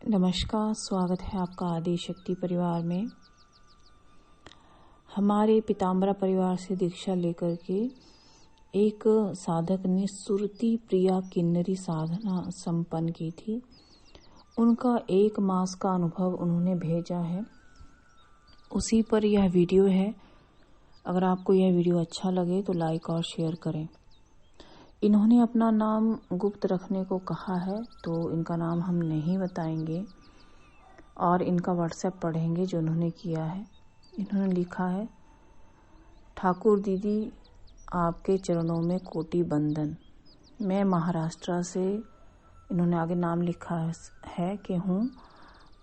नमस्कार, स्वागत है आपका आदि शक्ति परिवार में। हमारे पीताम्बरा परिवार से दीक्षा लेकर के एक साधक ने सुरती प्रिया किन्नरी साधना संपन्न की थी। उनका 1 मास का अनुभव उन्होंने भेजा है, उसी पर यह वीडियो है। अगर आपको यह वीडियो अच्छा लगे तो लाइक और शेयर करें। इन्होंने अपना नाम गुप्त रखने को कहा है, तो इनका नाम हम नहीं बताएंगे और इनका व्हाट्सएप पढ़ेंगे जो उन्होंने किया है। इन्होंने लिखा है, ठाकुर दीदी आपके चरणों में कोटि बंदन। मैं महाराष्ट्र से, इन्होंने आगे नाम लिखा है कि हूँ,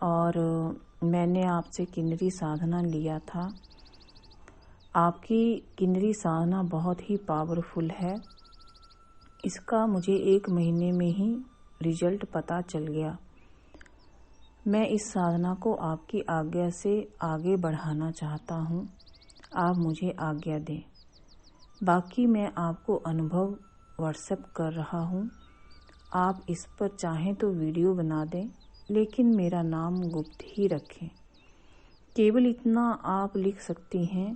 और मैंने आपसे किन्नरी साधना लिया था। आपकी किन्नरी साधना बहुत ही पावरफुल है। इसका मुझे 1 महीने में ही रिजल्ट पता चल गया। मैं इस साधना को आपकी आज्ञा से आगे बढ़ाना चाहता हूँ। आप मुझे आज्ञा दें। बाकी मैं आपको अनुभव व्हाट्सएप कर रहा हूँ। आप इस पर चाहें तो वीडियो बना दें, लेकिन मेरा नाम गुप्त ही रखें। केवल इतना आप लिख सकती हैं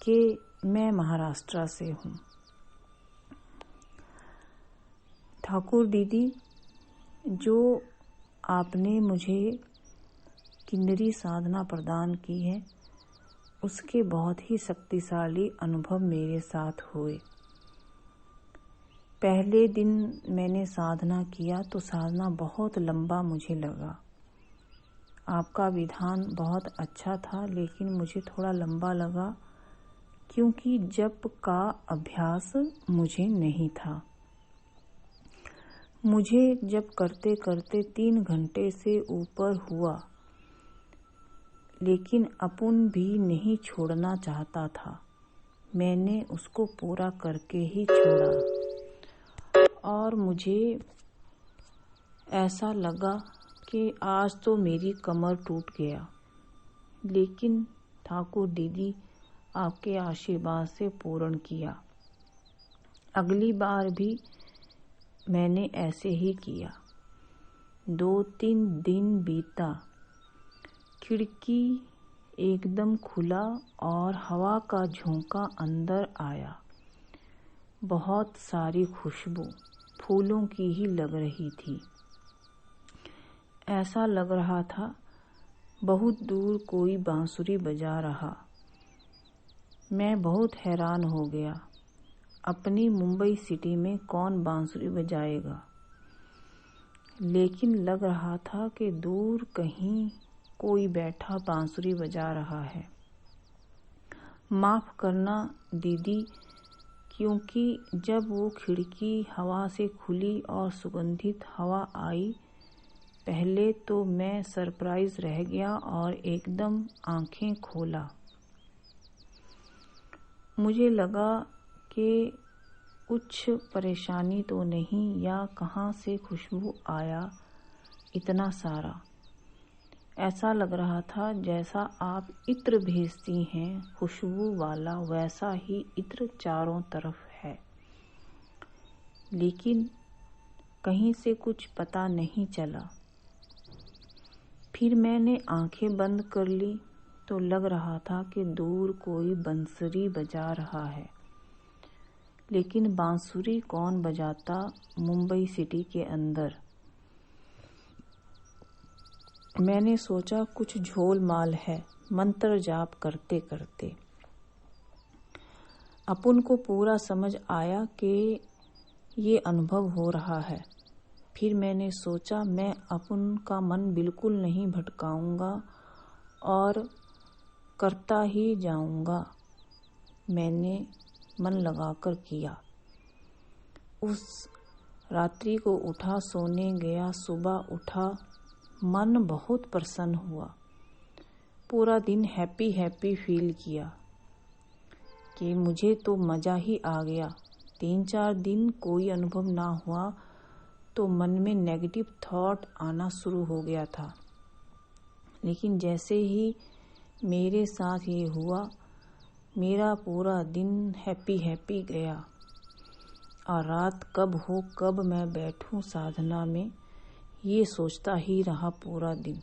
कि मैं महाराष्ट्र से हूँ। ठाकुर दीदी, जो आपने मुझे किन्नरी साधना प्रदान की है, उसके बहुत ही शक्तिशाली अनुभव मेरे साथ हुए। पहले दिन मैंने साधना किया तो साधना बहुत लंबा मुझे लगा। आपका विधान बहुत अच्छा था, लेकिन मुझे थोड़ा लंबा लगा क्योंकि जप का अभ्यास मुझे नहीं था। मुझे जप करते करते 3 घंटे से ऊपर हुआ, लेकिन अपुन भी नहीं छोड़ना चाहता था। मैंने उसको पूरा करके ही छोड़ा और मुझे ऐसा लगा कि आज तो मेरी कमर टूट गया, लेकिन ठाकुर दीदी आपके आशीर्वाद से पूर्ण किया। अगली बार भी मैंने ऐसे ही किया। 2-3 दिन बीता, खिड़की एकदम खुला और हवा का झोंका अंदर आया। बहुत सारी खुशबू फूलों की ही लग रही थी। ऐसा लग रहा था बहुत दूर कोई बांसुरी बजा रहा। मैं बहुत हैरान हो गया। अपनी मुंबई सिटी में कौन बांसुरी बजाएगा, लेकिन लग रहा था कि दूर कहीं कोई बैठा बांसुरी बजा रहा है। माफ करना दीदी, क्योंकि जब वो खिड़की हवा से खुली और सुगंधित हवा आई, पहले तो मैं सरप्राइज रह गया और एकदम आंखें खोला। मुझे लगा कि कुछ परेशानी तो नहीं, या कहाँ से खुशबू आया इतना सारा। ऐसा लग रहा था जैसा आप इत्र भेजती हैं खुशबू वाला, वैसा ही इत्र चारों तरफ है, लेकिन कहीं से कुछ पता नहीं चला। फिर मैंने आंखें बंद कर ली तो लग रहा था कि दूर कोई बंसुरी बजा रहा है, लेकिन बांसुरी कौन बजाता मुंबई सिटी के अंदर। मैंने सोचा कुछ झोल माल है, मंत्र जाप करते करते। अपुन को पूरा समझ आया कि ये अनुभव हो रहा है। फिर मैंने सोचा मैं अपुन का मन बिल्कुल नहीं भटकाऊंगा और करता ही जाऊंगा। मैंने मन लगाकर किया। उस रात्रि को उठा, सोने गया, सुबह उठा, मन बहुत प्रसन्न हुआ। पूरा दिन हैप्पी हैप्पी फील किया कि मुझे तो मज़ा ही आ गया। 3-4 दिन कोई अनुभव ना हुआ तो मन में नेगेटिव थॉट आना शुरू हो गया था, लेकिन जैसे ही मेरे साथ ये हुआ, मेरा पूरा दिन हैप्पी हैप्पी गया। और रात कब हो, कब मैं बैठूं साधना में, ये सोचता ही रहा पूरा दिन।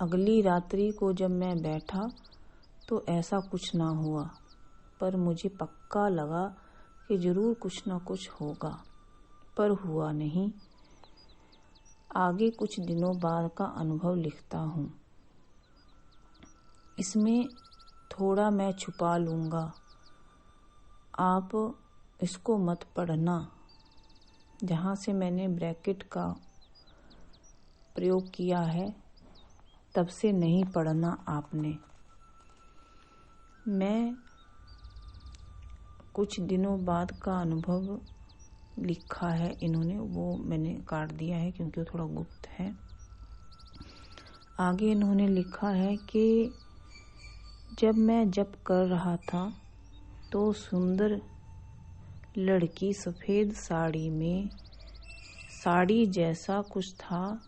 अगली रात्रि को जब मैं बैठा तो ऐसा कुछ ना हुआ, पर मुझे पक्का लगा कि जरूर कुछ ना कुछ होगा, पर हुआ नहीं। आगे कुछ दिनों बाद का अनुभव लिखता हूँ। इसमें थोड़ा मैं छुपा लूँगा, आप इसको मत पढ़ना। जहाँ से मैंने ब्रैकेट का प्रयोग किया है तब से नहीं पढ़ना आपने। मैं कुछ दिनों बाद का अनुभव लिखा है इन्होंने, वो मैंने काट दिया है क्योंकि वो थोड़ा गुप्त है। आगे इन्होंने लिखा है कि जब मैं जप कर रहा था तो सुंदर लड़की सफ़ेद साड़ी में, साड़ी जैसा कुछ था,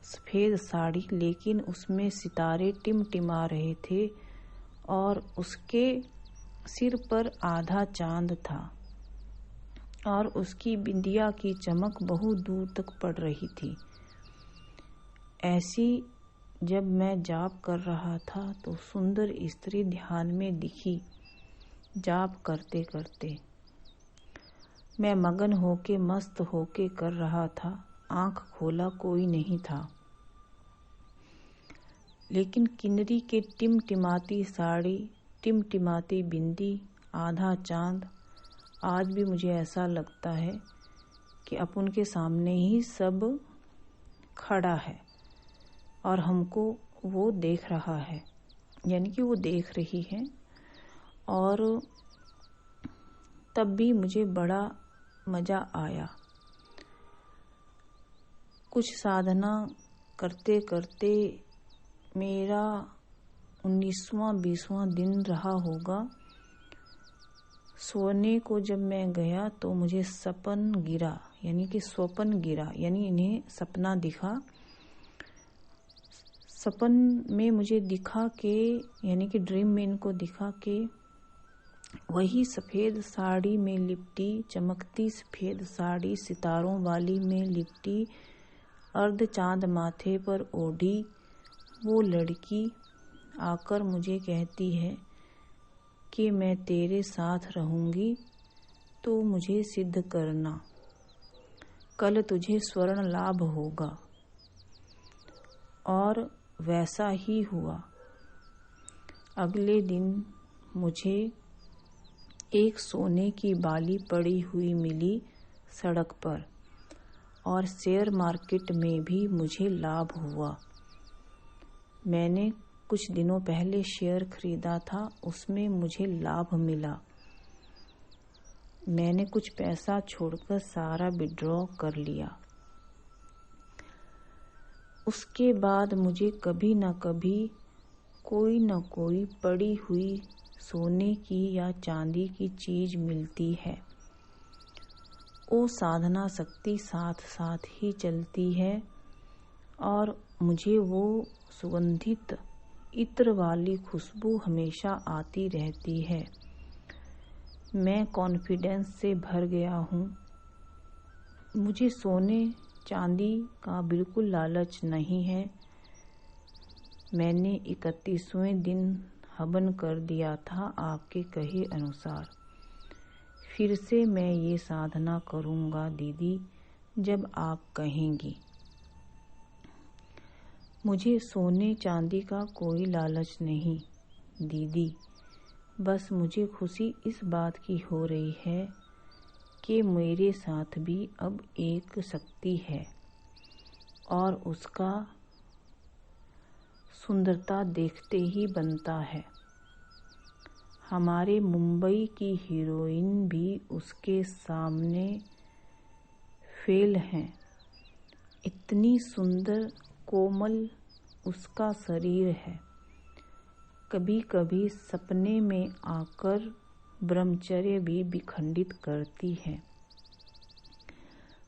सफ़ेद साड़ी, लेकिन उसमें सितारे टिमटिमा रहे थे और उसके सिर पर आधा चांद था और उसकी बिंदिया की चमक बहुत दूर तक पड़ रही थी। ऐसी जब मैं जाप कर रहा था तो सुंदर स्त्री ध्यान में दिखी। जाप करते करते मैं मगन होके, मस्त होके कर रहा था। आंख खोला कोई नहीं था, लेकिन किन्नरी के टिमटिमाती साड़ी, टिमटिमाती बिंदी, आधा चांद, आज भी मुझे ऐसा लगता है कि अपन के सामने ही सब खड़ा है और हमको वो देख रहा है, यानी कि वो देख रही है। और तब भी मुझे बड़ा मज़ा आया। कुछ साधना करते करते मेरा 19वां 20वां दिन रहा होगा। सोने को जब मैं गया तो मुझे स्वप्न गिरा, यानी इन्हें सपना दिखा। सपन में मुझे दिखा कि, यानी कि ड्रीम में इनको दिखा कि वही सफ़ेद साड़ी में लिपटी, चमकती सफ़ेद साड़ी सितारों वाली में लिपटी, अर्ध चांद माथे पर ओढ़ी वो लड़की आकर मुझे कहती है कि मैं तेरे साथ रहूँगी, तो मुझे सिद्ध करना, कल तुझे स्वर्ण लाभ होगा। और वैसा ही हुआ। अगले दिन मुझे एक सोने की बाली पड़ी हुई मिली सड़क पर, और शेयर मार्केट में भी मुझे लाभ हुआ। मैंने कुछ दिनों पहले शेयर खरीदा था, उसमें मुझे लाभ मिला। मैंने कुछ पैसा छोड़कर सारा विड्रॉ कर लिया। उसके बाद मुझे कभी न कभी कोई न कोई पड़ी हुई सोने की या चांदी की चीज मिलती है। वो साधना शक्ति साथ साथ ही चलती है और मुझे वो सुगंधित इत्र वाली खुशबू हमेशा आती रहती है। मैं कॉन्फिडेंस से भर गया हूँ। मुझे सोने चांदी का बिल्कुल लालच नहीं है। मैंने 31वें दिन हवन कर दिया था आपके कहे अनुसार। फिर से मैं ये साधना करूँगा दीदी, जब आप कहेंगी। मुझे सोने चांदी का कोई लालच नहीं दीदी, बस मुझे खुशी इस बात की हो रही है कि मेरे साथ भी अब एक शक्ति है और उसका सुंदरता देखते ही बनता है। हमारे मुंबई की हीरोइन भी उसके सामने फेल हैं। इतनी सुंदर कोमल उसका शरीर है। कभी कभी सपने में आकर ब्रह्मचर्य भी विखंडित करती है।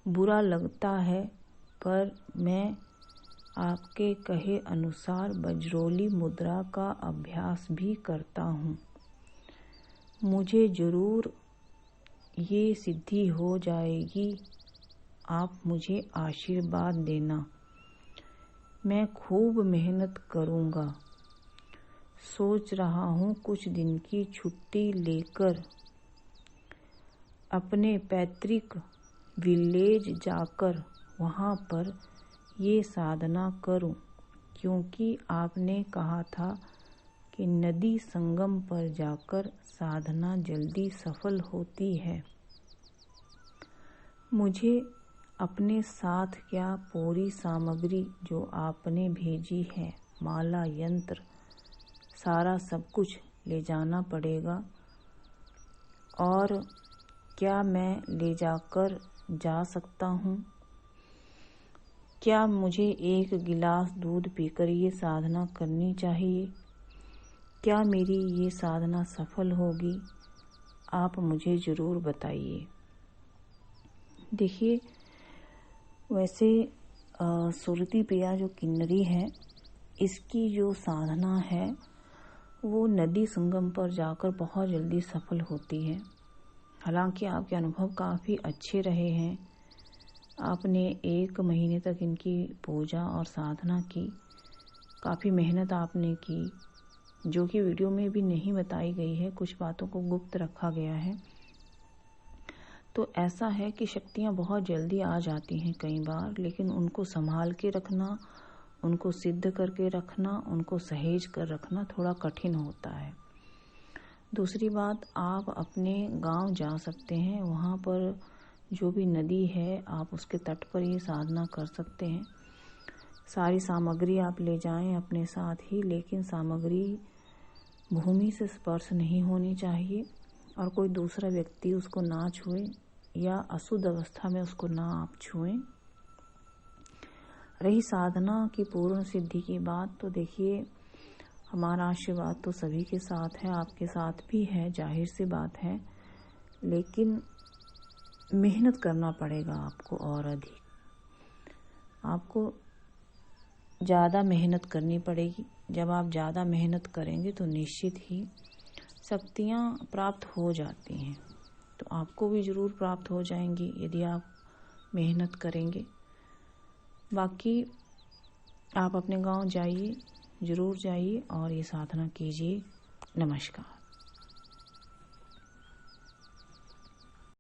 बुरा लगता है, पर मैं आपके कहे अनुसार बजरोली मुद्रा का अभ्यास भी करता हूँ। मुझे जरूर ये सिद्धि हो जाएगी आप मुझे आशीर्वाद देना। मैं खूब मेहनत करूँगा। सोच रहा हूँ कुछ दिन की छुट्टी लेकर अपने पैतृक विलेज जाकर वहाँ पर ये साधना करूं, क्योंकि आपने कहा था कि नदी संगम पर जाकर साधना जल्दी सफल होती है। मुझे अपने साथ क्या पूरी सामग्री जो आपने भेजी है, माला, यंत्र, सारा सब कुछ ले जाना पड़ेगा? और क्या मैं ले जाकर जा सकता हूँ? क्या मुझे 1 गिलास दूध पीकर ये साधना करनी चाहिए? क्या मेरी ये साधना सफल होगी? आप मुझे ज़रूर बताइए। देखिए, वैसे सुरती प्रिया जो किन्नरी है, इसकी जो साधना है वो नदी संगम पर जाकर बहुत जल्दी सफल होती है। हालांकि आपके अनुभव काफ़ी अच्छे रहे हैं। आपने 1 महीने तक इनकी पूजा और साधना की, काफ़ी मेहनत आपने की, जो कि वीडियो में भी नहीं बताई गई है, कुछ बातों को गुप्त रखा गया है। तो ऐसा है कि शक्तियाँ बहुत जल्दी आ जाती हैं कई बार, लेकिन उनको संभाल के रखना, उनको सिद्ध करके रखना, उनको सहेज कर रखना थोड़ा कठिन होता है। दूसरी बात, आप अपने गांव जा सकते हैं, वहाँ पर जो भी नदी है आप उसके तट पर ये साधना कर सकते हैं। सारी सामग्री आप ले जाएं अपने साथ ही, लेकिन सामग्री भूमि से स्पर्श नहीं होनी चाहिए और कोई दूसरा व्यक्ति उसको ना छुए या अशुद्ध अवस्था में उसको ना आप छुएं। रही साधना की पूर्ण सिद्धि की बात, तो देखिए, हमारा आशीर्वाद तो सभी के साथ है, आपके साथ भी है, जाहिर सी बात है, लेकिन मेहनत करना पड़ेगा आपको और अधिक। आपको ज़्यादा मेहनत करनी पड़ेगी। जब आप ज़्यादा मेहनत करेंगे तो निश्चित ही शक्तियाँ प्राप्त हो जाती हैं, तो आपको भी ज़रूर प्राप्त हो जाएंगी यदि आप मेहनत करेंगे। बाकी आप अपने गांव जाइए, ज़रूर जाइए और ये साधना कीजिए। नमस्कार।